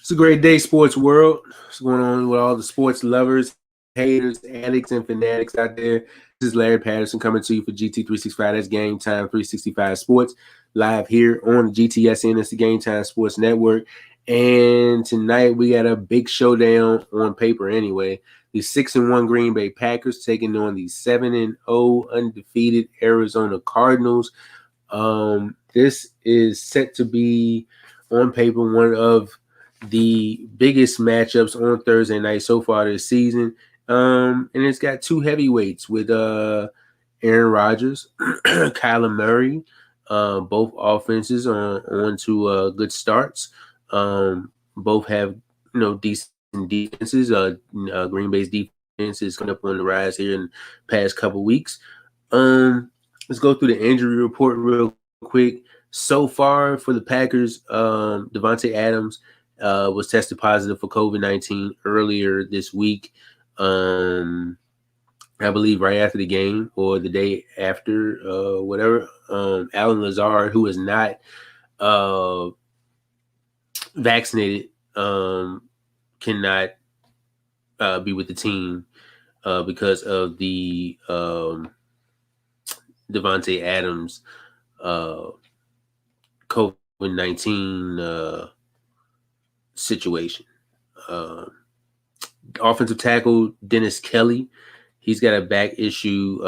It's a great day, sports world. What's going on with all the sports lovers, haters, addicts, and fanatics out there? This is Larry Patterson coming to you for GT365. That's Game Time 365 Sports, live here on the GTSN. It's the Game Time Sports Network. And tonight we got a big showdown on paper anyway. The 6-1 Green Bay Packers taking on the 7-0 undefeated Arizona Cardinals. This is set to be on paper one of the biggest matchups on Thursday night so far this season. And it's got two heavyweights with Aaron Rodgers, Kyler Murray. Both offenses on to good starts. Both have decent defenses. Green Bay's defense is coming up on the rise here in the past couple weeks. Let's go through the injury report real quick. So far for the Packers, Devontae Adams was tested positive for COVID-19 earlier this week. I believe right after the game or the day after, whatever. Alan Lazard, who is not vaccinated, cannot be with the team because of the Devontae Adams COVID-19 situation. Offensive tackle Dennis Kelly, he's got a back issue,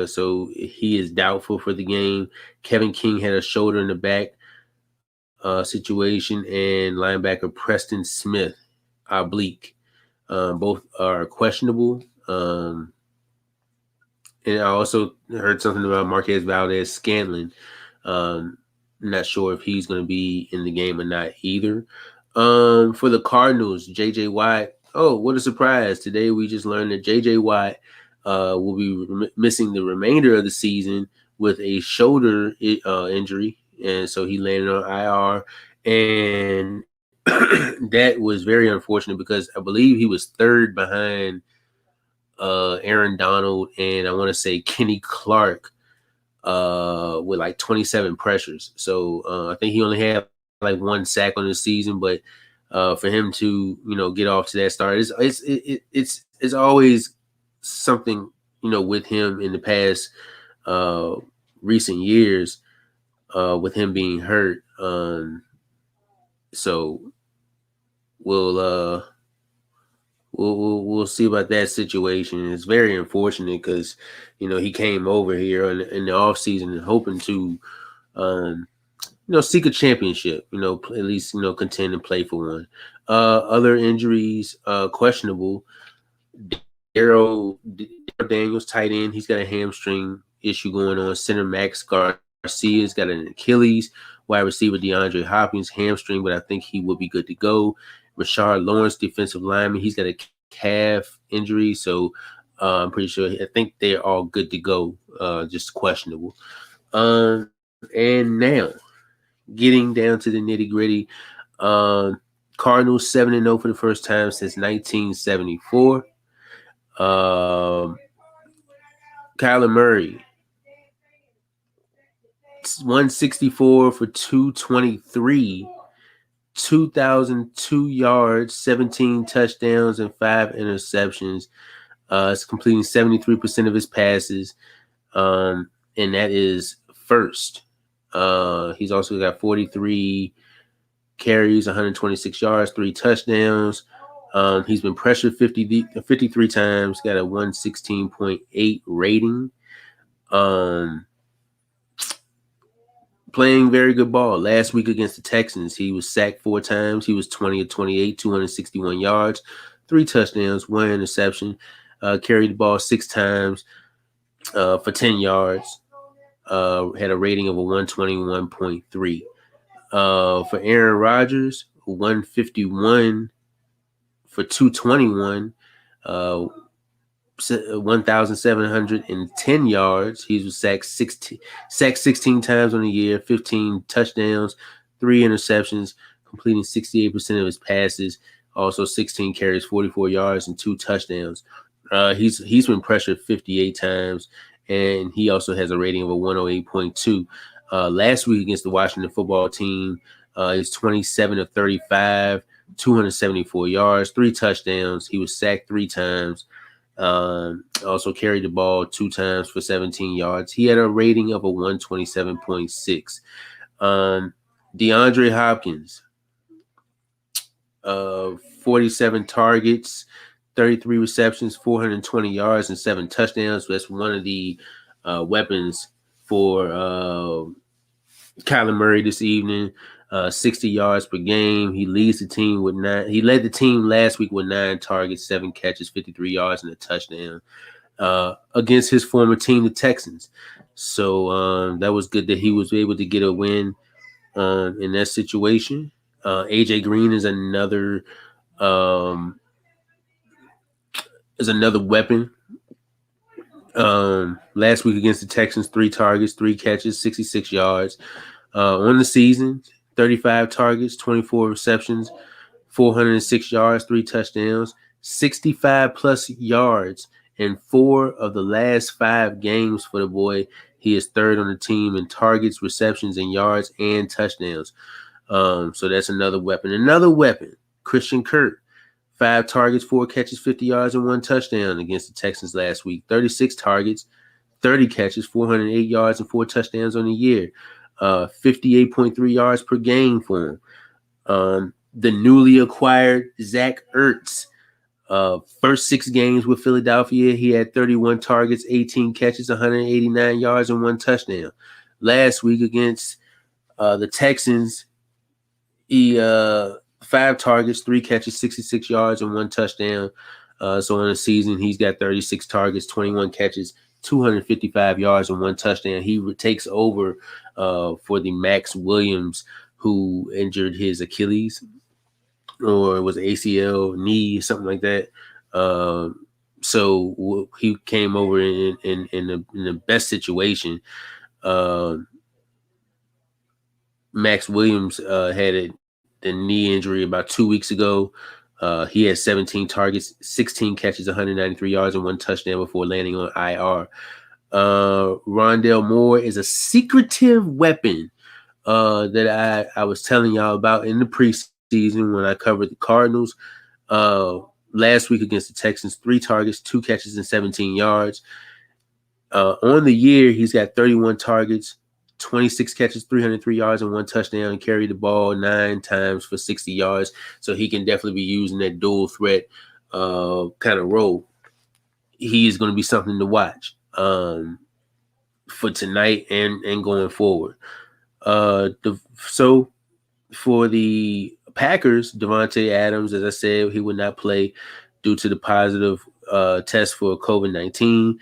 so he is doubtful for the game. Kevin King had a shoulder in the back situation, and linebacker Preston Smith, oblique. Both are questionable. And I also heard something about Marquez Valdez-Scantling. Not sure if he's going to be in the game or not either. For the Cardinals, J.J. Watt. Oh, what a surprise. Today we just learned that J.J. Watt will be missing the remainder of the season with a shoulder injury. And so he landed on IR. And that was very unfortunate because I believe he was third behind Aaron Donald and I want to say Kenny Clark with like 27 pressures. So I think he only had like one sack on the season, but for him to get off to that start, it's always something with him in the past recent years with him being hurt. So we'll see about that situation. It's very unfortunate because he came over here in the off season and hoping to seek a championship, at least contend and play for one. Other injuries, questionable. Daryl Daniels, tight end, he's got a hamstring issue going on. Center Max Garcia's got an Achilles. Wide receiver DeAndre Hopkins, hamstring, but I think he will be good to go. Rashard Lawrence, defensive lineman, he's got a calf injury, so I'm pretty sure. I think they're all good to go, just questionable. And now, getting down to the nitty-gritty, Cardinals 7-0 for the first time since 1974. Kyler Murray, 164 for 223, 2,002 yards, 17 touchdowns, and 5 interceptions. It's completing 73% of his passes, and that is first. He's also got 43 carries, 126 yards, 3 touchdowns. He's been pressured 53 times, got a 116.8 rating. Playing very good ball. Last week against the Texans, he was sacked 4 times. He was 20 of 28, 261 yards, 3 touchdowns, 1 interception. Carried the ball 6 times for 10 yards. Had a rating of a 121.3. For Aaron Rodgers, 151 for 221, 1,710 yards. He was sacked 16 times on the year, 15 touchdowns, 3 interceptions, completing 68% of his passes. Also 16 carries, 44 yards, and 2 touchdowns. He's been pressured 58 times, and he also has a rating of a 108.2. Last week against the Washington football team, he's 27 of 35 274 yards, 3 touchdowns. He was sacked 3 times. Also carried the ball 2 times for 17 yards. He had a rating of a 127.6. DeAndre Hopkins, 47 targets, 33 receptions, 420 yards, and 7 touchdowns. That's one of the weapons for Kyler Murray this evening. 60 yards per game. He leads the team with 9. He led the team last week with 9 targets, 7 catches, 53 yards, and a touchdown against his former team, the Texans. So that was good that he was able to get a win in that situation. AJ Green is another weapon. Last week against the Texans, 3 targets, 3 catches, 66 yards. On the season, 35 targets, 24 receptions, 406 yards, 3 touchdowns, 65 plus yards in 4 of the last 5 games for the boy. He is third on the team in targets, receptions, and yards and touchdowns. So that's another weapon. Another weapon, Christian Kirk. 5 targets, 4 catches, 50 yards, and 1 touchdown against the Texans last week. 36 targets, 30 catches, 408 yards, and 4 touchdowns on the year. 58.3 yards per game for him. The newly acquired Zach Ertz. First 6 games with Philadelphia, he had 31 targets, 18 catches, 189 yards, and 1 touchdown. Last week against the Texans, he 5 targets, 3 catches, 66 yards, and 1 touchdown. So on the season, he's got 36 targets, 21 catches, 255 yards, and 1 touchdown. He takes over for the Max Williams, who injured his Achilles, or it was ACL, knee, something like that. So he came over in the best situation. Max Williams had the knee injury about 2 weeks ago. He had 17 targets, 16 catches, 193 yards, and 1 touchdown before landing on IR. Rondale Moore is a secretive weapon that I was telling y'all about in the preseason when I covered the Cardinals. Last week against the Texans, 3 targets, 2 catches, and 17 yards. On the year, he's got 31 targets, 26 catches, 303 yards, and 1 touchdown, and carried the ball 9 times for 60 yards. So he can definitely be using that dual threat kind of role. He is going to be something to watch for tonight and going forward. So for the Packers, Devontae Adams, as I said, he would not play due to the positive test for COVID-19.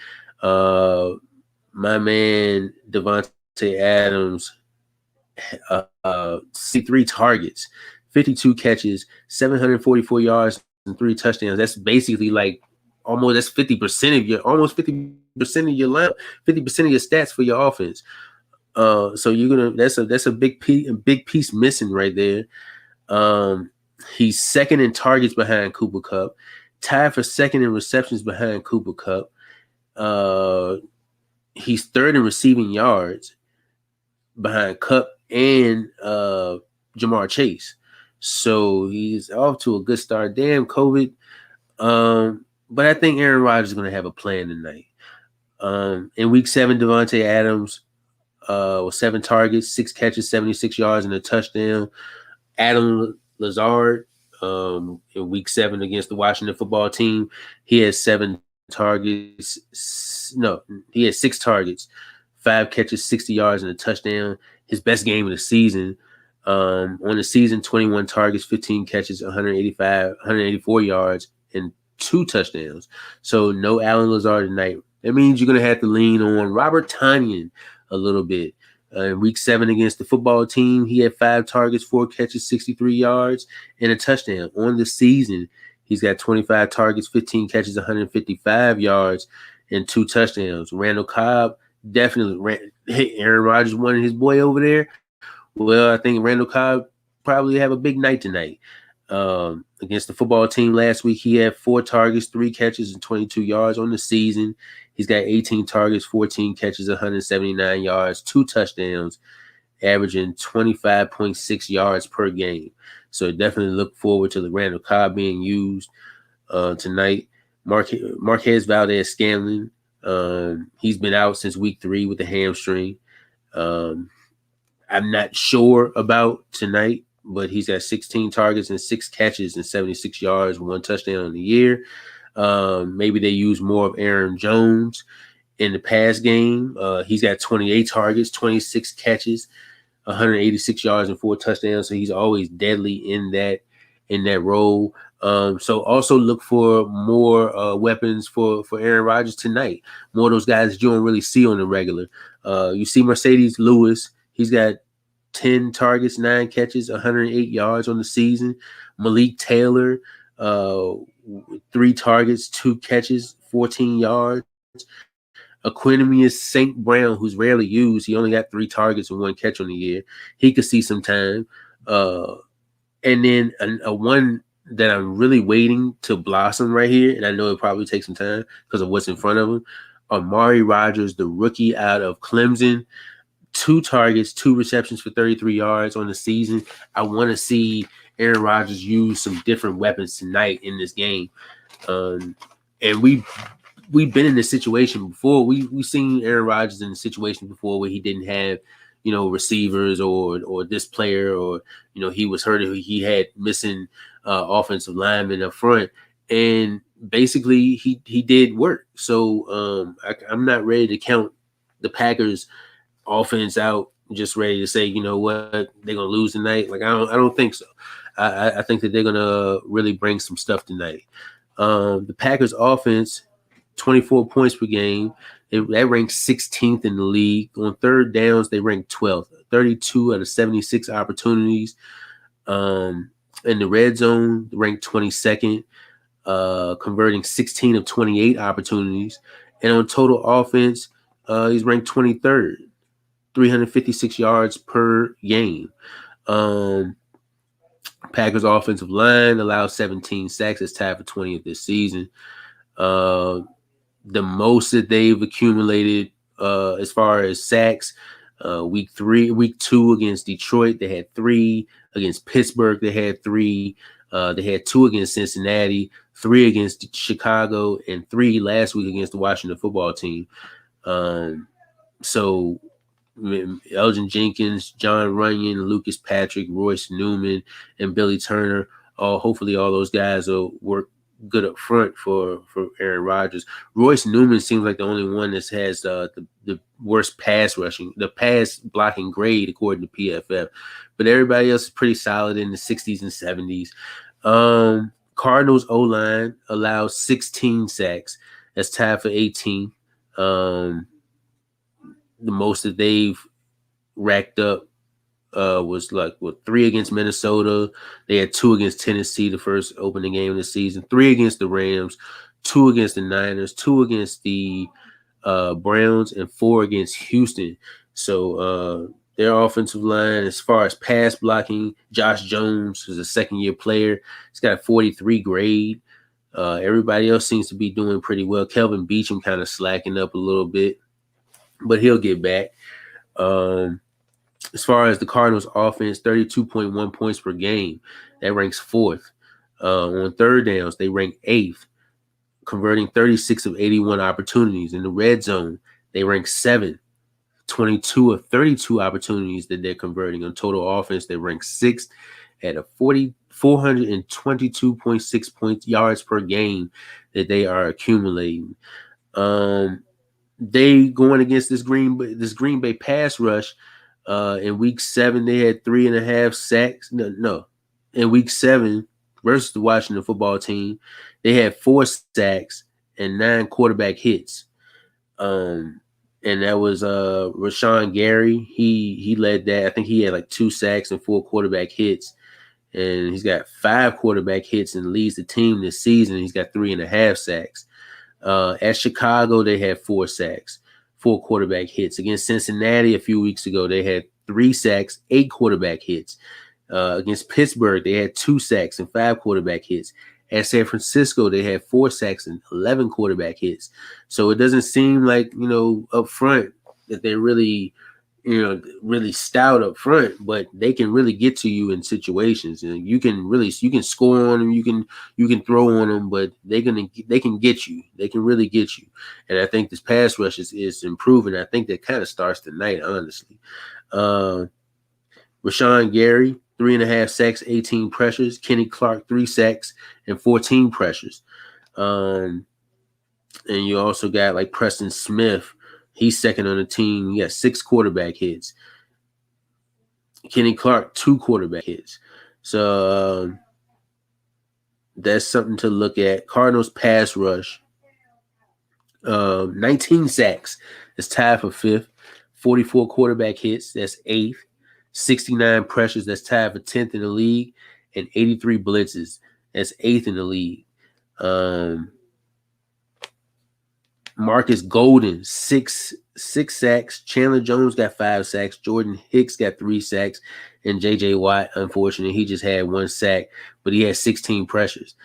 My man Devontae Adams, 63 targets, 52 catches, 744 yards, and 3 touchdowns. That's basically like that's 50% of your line, 50% of your stats for your offense. So you're that's a big piece missing right there. He's second in targets behind Cooper Kupp, tied for second in receptions behind Cooper Kupp. He's third in receiving yards behind Kupp and Jamar Chase. So he's off to a good start. Damn COVID. But I think Aaron Rodgers is going to have a plan tonight. In week 7, Devontae Adams with 7 targets, 6 catches, 76 yards, and a touchdown. Adam Lazard in week 7 against the Washington football team, he had 7 targets. No, he had 6 targets, 5 catches, 60 yards, and a touchdown. His best game of the season. On the season, 21 targets, 15 catches, 184 yards, and 2 touchdowns. So no Alan Lazard tonight. That means you're going to have to lean on Robert Tonyan a little bit. In week 7 against the football team, he had 5 targets, 4 catches, 63 yards, and a touchdown. On the season, he's got 25 targets, 15 catches, 155 yards, and 2 touchdowns. Randall Cobb, definitely. Aaron Rodgers wanted his boy over there. Well, I think Randall Cobb probably have a big night tonight. Against the football team last week, he had 4 targets, 3 catches, and 22 yards. On the season, he's got 18 targets, 14 catches, 179 yards, 2 touchdowns, averaging 25.6 yards per game. So definitely look forward to the Randall Cobb being used tonight. Marquez Valdez-Scantling, he's been out since week 3 with a hamstring. I'm not sure about tonight, but he's got 16 targets and 6 catches and 76 yards, 1 touchdown in the year. Maybe they use more of Aaron Jones in the pass game. He's got 28 targets, 26 catches, 186 yards and 4 touchdowns. So he's always deadly in that role. So also look for more weapons for Aaron Rodgers tonight. More of those guys that you don't really see on the regular. You see Mercedes Lewis. He's got 10 targets, 9 catches, 108 yards on the season. Malik Taylor, 3 targets, 2 catches, 14 yards. Equinemius St. Brown, who's rarely used, he only got 3 targets and 1 catch on the year. He could see some time. And then a one that I'm really waiting to blossom right here, and I know it probably takes some time because of what's in front of him, Amari Rodgers, the rookie out of Clemson. 2 targets, 2 receptions for 33 yards on the season. I want to see Aaron Rodgers use some different weapons tonight in this game. And we've been in this situation before. We've seen Aaron Rodgers in a situation before where he didn't have, receivers or this player, or, he was hurt. He had missing offensive linemen up front. And basically he did work. So I'm not ready to count the Packers offense out, just ready to say, you know what, they're gonna lose tonight. Like I don't think so. I think that they're gonna really bring some stuff tonight. The Packers offense, 24 points per game. That ranks 16th in the league. On third downs, they rank 12th. 32 out of 76 opportunities. In the red zone, ranked 22nd, converting 16 of 28 opportunities. And on total offense, he's ranked 23rd. 356 yards per game. Packers offensive line allows 17 sacks. It's tied for 20th this season. The most that they've accumulated as far as sacks, week 2 against Detroit, they had 3. Against Pittsburgh, they had 3. They had 2 against Cincinnati, 3 against Chicago, and 3 last week against the Washington football team. So Elgin Jenkins, John Runyon, Lucas Patrick, Royce Newman, and Billy Turner. Hopefully all those guys will work good up front for Aaron Rodgers. Royce Newman seems like the only one that has the worst pass blocking grade according to PFF. But everybody else is pretty solid in the 60s and 70s. Cardinals O-line allows 16 sacks. That's tied for 18th. The most that they've racked up was 3 against Minnesota. They had 2 against Tennessee the first opening game of the season, 3 against the Rams, 2 against the Niners, 2 against the Browns, and 4 against Houston. So their offensive line, as far as pass blocking, Josh Jones is a second-year player. He's got a 43 grade. Everybody else seems to be doing pretty well. Kelvin Beachum kind of slacking up a little bit, but he'll get back. As far as the Cardinals offense, 32.1 points per game. That ranks 4th. On third downs, they rank 8th, converting 36 of 81 opportunities. In the red zone, they rank 7th, 22 of 32 opportunities that they're converting. On total offense, they rank 6th at a 422.6 yards per game that they are accumulating. They going against this Green Bay pass rush. In week 7, they had 3.5 sacks. No. In week 7 versus the Washington football team, they had 4 sacks and 9 quarterback hits. And that was Rashawn Gary. He led that. I think he had 2 sacks and 4 quarterback hits. And he's got 5 quarterback hits and leads the team this season. He's got 3.5 sacks. At Chicago, they had 4 sacks, 4 quarterback hits. Against Cincinnati a few weeks ago, they had 3 sacks, 8 quarterback hits. Against Pittsburgh, they had 2 sacks and 5 quarterback hits. At San Francisco, they had 4 sacks and 11 quarterback hits. So it doesn't seem like, up front that they're really, really stout up front, but they can really get to you in situations, and you can score on them, you can throw on them, but they can get you. They can really get you, and I think this pass rush is improving. I think that kind of starts tonight, honestly. Rashawn Gary, 3.5 sacks, 18 pressures. Kenny Clark, 3 sacks and 14 pressures. And you also got like Preston Smith. He's second on the team. He got 6 quarterback hits. Kenny Clark, 2 quarterback hits. So that's something to look at. Cardinals pass rush. 19 sacks. It's tied for 5th. 44 quarterback hits. That's 8th. 69 pressures. That's tied for 10th in the league. And 83 blitzes. That's 8th in the league. Marcus Golden, six sacks. Chandler Jones got 5 sacks. Jordan Hicks got 3 sacks. And J.J. Watt, unfortunately, he just had 1 sack, but he had 16 pressures.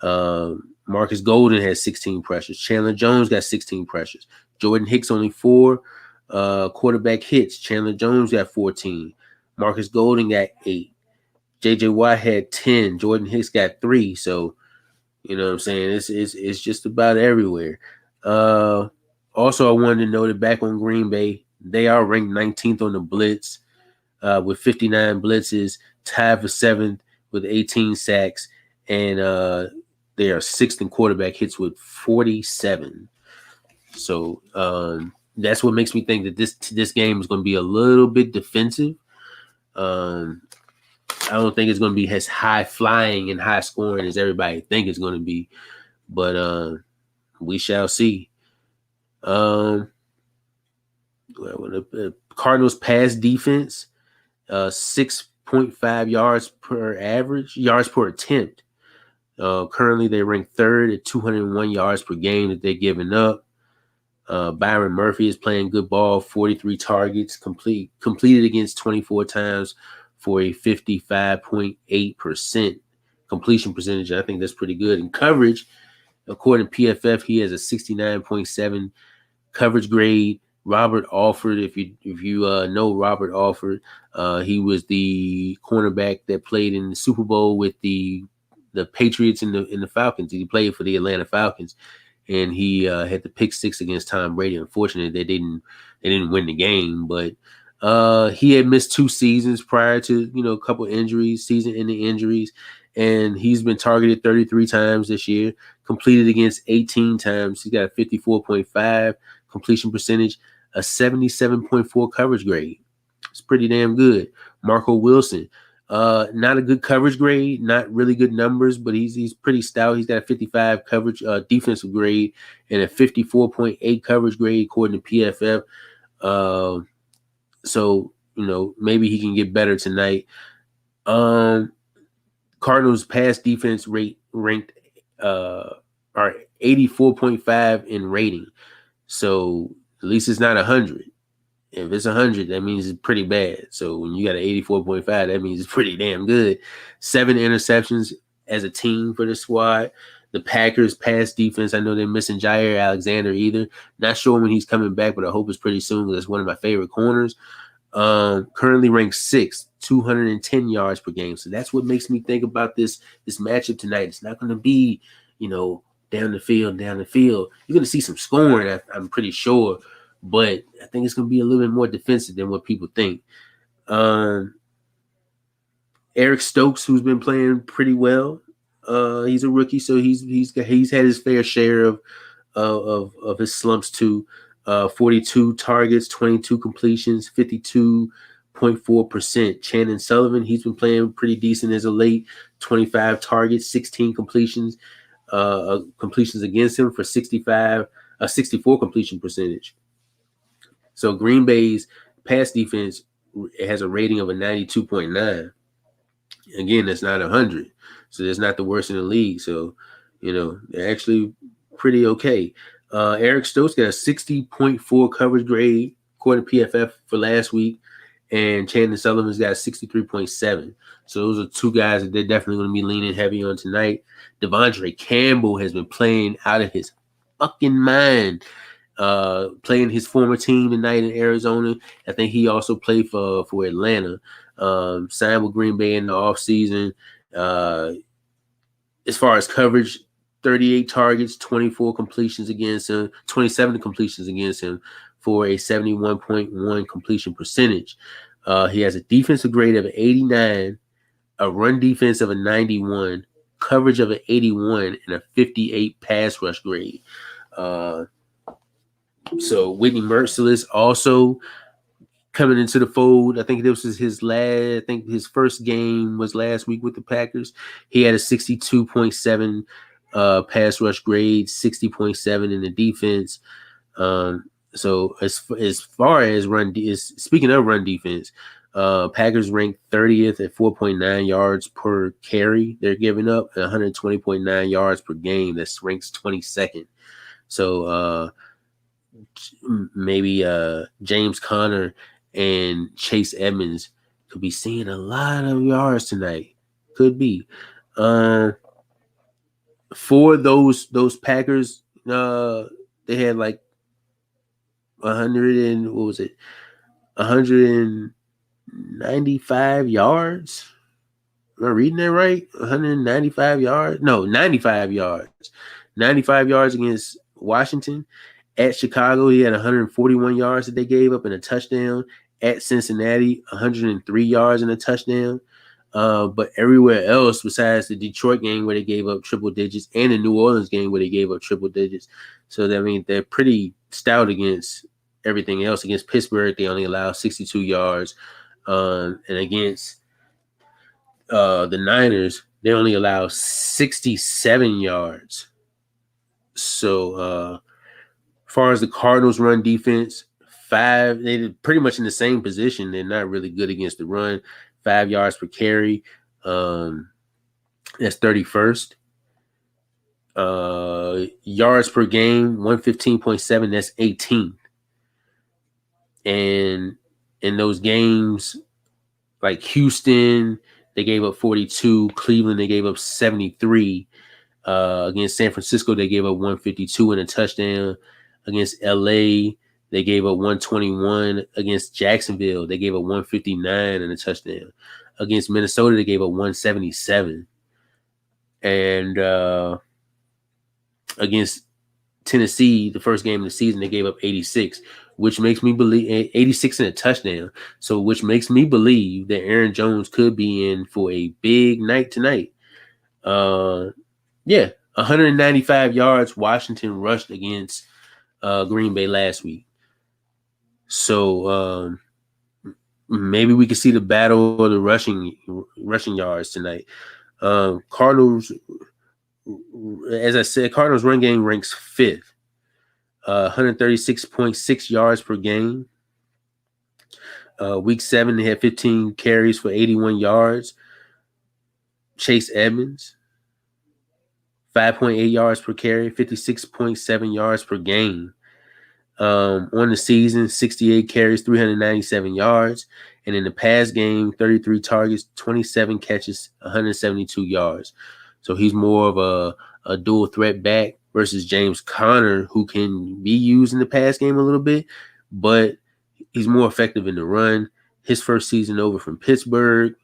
Marcus Golden had 16 pressures. Chandler Jones got 16 pressures. Jordan Hicks only 4 quarterback hits. Chandler Jones got 14. Marcus Golden got 8. J.J. Watt had 10. Jordan Hicks got 3. So, you know what I'm saying? It's just about everywhere. Also, I wanted to note that back on Green Bay, they are ranked 19th on the blitz with 59 blitzes, tied for 7th with 18 sacks, and they are 6th in quarterback hits with 47. So that's what makes me think that this game is going to be a little bit defensive. I don't think it's going to be as high flying and high scoring as everybody think it's going to be, but we shall see. Cardinals pass defense, 6.5 yards per attempt. Currently, they rank 3rd at 201 yards per game that they're giving up. Byron Murphy is playing good ball, 43 targets, completed against 24 times for a 55.8% completion percentage. I think that's pretty good. In coverage, according to PFF, he has a 69.7 coverage grade. Robert Alford, if you know Robert Alford, he was the cornerback that played in the Super Bowl with the Patriots and the Falcons. He played for the Atlanta Falcons, and he had the pick 6 against Tom Brady. Unfortunately, they didn't win the game, but he had missed 2 seasons prior to a couple injuries, season-ending injuries, and he's been targeted 33 times this year, completed against 18 times. He's got a 54.5 completion percentage, a 77.4 coverage grade. It's pretty damn good. Marco Wilson, not a good coverage grade, not really good numbers, but he's pretty stout. He's got a 55 coverage defensive grade and a 54.8 coverage grade according to PFF. So maybe he can get better tonight. Cardinals pass defense ranked are 84.5 in rating. So at least it's not 100. If it's 100, that means it's pretty bad. So when you got an 84.5, that means it's pretty damn good. 7 interceptions as a team for the squad. The Packers pass defense, I know they're missing Jair Alexander either. Not sure when he's coming back, but I hope it's pretty soon because it's one of my favorite corners. Currently ranked 6th, 210 yards per game. So that's what makes me think about this matchup tonight. It's not going to be, down the field. You're going to see some scoring, I'm pretty sure, but I think it's going to be a little bit more defensive than what people think. Eric Stokes, who's been playing pretty well, he's a rookie, so he's had his fair share of his slumps too. 42 targets, 22 completions, 52.4%. Chandon Sullivan, he's been playing pretty decent as of late. 25 targets, 16 completions. Completions against him for 64 completion percentage. So Green Bay's pass defense has a rating of a 92.9. Again, that's not 100. So that's not the worst in the league. So, they're actually pretty okay. Eric Stokes got a 60.4 coverage grade according to PFF for last week, and Chandon Sullivan's got a 63.7. So those are 2 guys that they're definitely going to be leaning heavy on tonight. Devondre Campbell has been playing out of his fucking mind. playing his former team tonight in Arizona. I think he also played for Atlanta. Signed with Green Bay in the offseason. As far as coverage, 38 targets, 24 completions against him, 27 completions against him for a 71.1 completion percentage. He has a defensive grade of 89, a run defense of a 91, coverage of an 81, and a 58 pass rush grade. So Whitney Merciless also coming into the fold. I think this was his last. I think his first game was last week with the Packers. He had a 62.7 pass rush grade, 60.7 in the defense. So as far as speaking of run defense, Packers ranked 30th at 4.9 yards per carry. They're giving up 120.9 yards per game. That's ranks 22nd. So maybe James Conner and Chase Edmonds could be seeing a lot of yards tonight. Could be. For those Packers, they had like 195 yards. Am I reading that right? 195 yards? No, 95 yards. 95 yards against Washington. At Chicago, he had 141 yards that they gave up and a touchdown. At Cincinnati, 103 yards and a touchdown. But everywhere else, besides the Detroit game where they gave up triple digits and the New Orleans game where they gave up triple digits. So, I mean, they're pretty stout against everything else. Against Pittsburgh, they only allow 62 yards. And against the Niners, they only allow 67 yards. So, as far as the Cardinals run defense, they're pretty much in the same position. They're not really good against the run. 5 yards per carry. That's 31st. Yards per game, 115.7. That's 18th. And in those games, like Houston, they gave up 42. Cleveland, they gave up 73. Against San Francisco, they gave up 152 and a touchdown. Against LA, they gave up 121. Against Jacksonville, they gave up 159 and a touchdown. Against Minnesota, they gave up 177. And against Tennessee, the first game of the season, they gave up 86, which makes me believe 86 and a touchdown. So, which makes me believe that Aaron Jones could be in for a big night tonight. 195 yards Washington rushed against Green Bay last week. So maybe we could see the battle of the rushing yards tonight. Cardinals, as I said, Cardinals run game ranks 5th, 136.6 yards per game. Week 7, they had 15 carries for 81 yards. Chase Edmonds, 5.8 yards per carry, 56.7 yards per game. On the season, 68 carries, 397 yards. And in the pass game, 33 targets, 27 catches, 172 yards. So he's more of a dual threat back versus James Conner, who can be used in the pass game a little bit, but he's more effective in the run. His first season over from Pittsburgh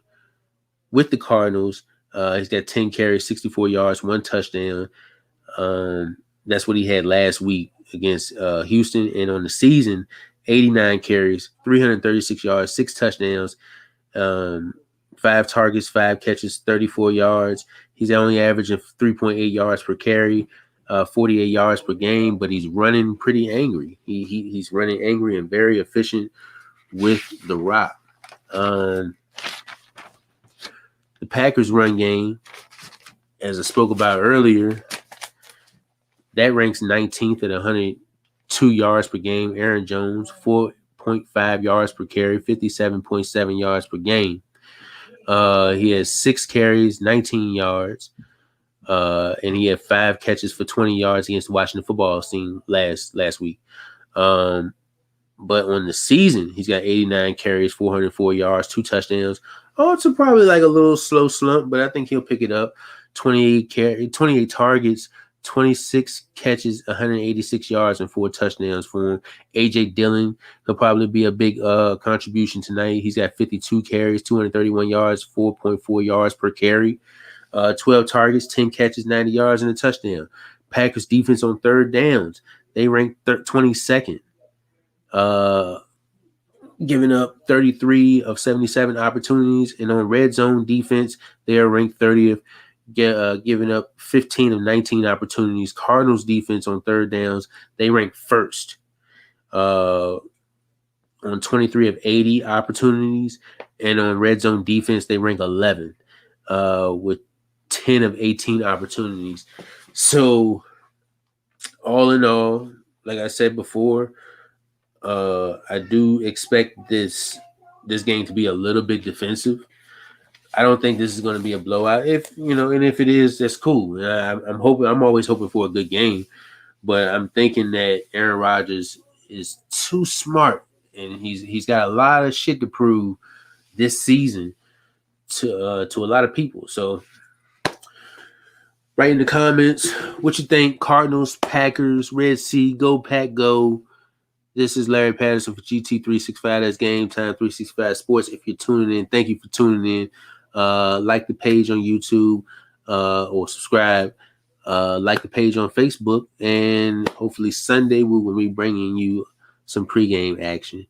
with the Cardinals, he's got 10 carries, 64 yards, 1 touchdown. That's what he had last week against Houston. And on the season, 89 carries, 336 yards, 6 touchdowns, 5 targets, 5 catches, 34 yards. He's only averaging 3.8 yards per carry, 48 yards per game, but he's running pretty angry. He's running angry and very efficient with the rock. The Packers run game, as I spoke about earlier, that ranks 19th at 102 yards per game. Aaron Jones, 4.5 yards per carry, 57.7 yards per game. He has 6 carries, 19 yards, and he had 5 catches for 20 yards against the Washington football team last week. But on the season, he's got 89 carries, 404 yards, 2 touchdowns. It's probably like a little slow slump, but I think he'll pick it up. 28 targets, 26 catches, 186 yards, and 4 touchdowns for him. A.J. Dillon could probably be a big contribution tonight. He's got 52 carries, 231 yards, 4.4 yards per carry. 12 targets, 10 catches, 90 yards, and a touchdown. Packers defense on third downs, they ranked 22nd, giving up 33 of 77 opportunities. And on red zone defense, they are ranked 30th, giving up 15 of 19 opportunities. Cardinals defense on third downs, they rank first on 23 of 80 opportunities. And on red zone defense, they rank 11th with 10 of 18 opportunities. So all in all, like I said before, I do expect this game to be a little bit defensive. I don't think this is going to be a blowout. If and if it is, that's cool. I'm hoping. I'm always hoping for a good game, but I'm thinking that Aaron Rodgers is too smart, and he's got a lot of shit to prove this season to a lot of people. So, write in the comments what you think. Cardinals, Packers, Red Sea, go Pack, go. This is Larry Patterson for GT365. That's Game Time 365 Sports. If you're tuning in, thank you for tuning in. Like the page on YouTube or subscribe. Like the page on Facebook. And hopefully Sunday we will be bringing you some pregame action.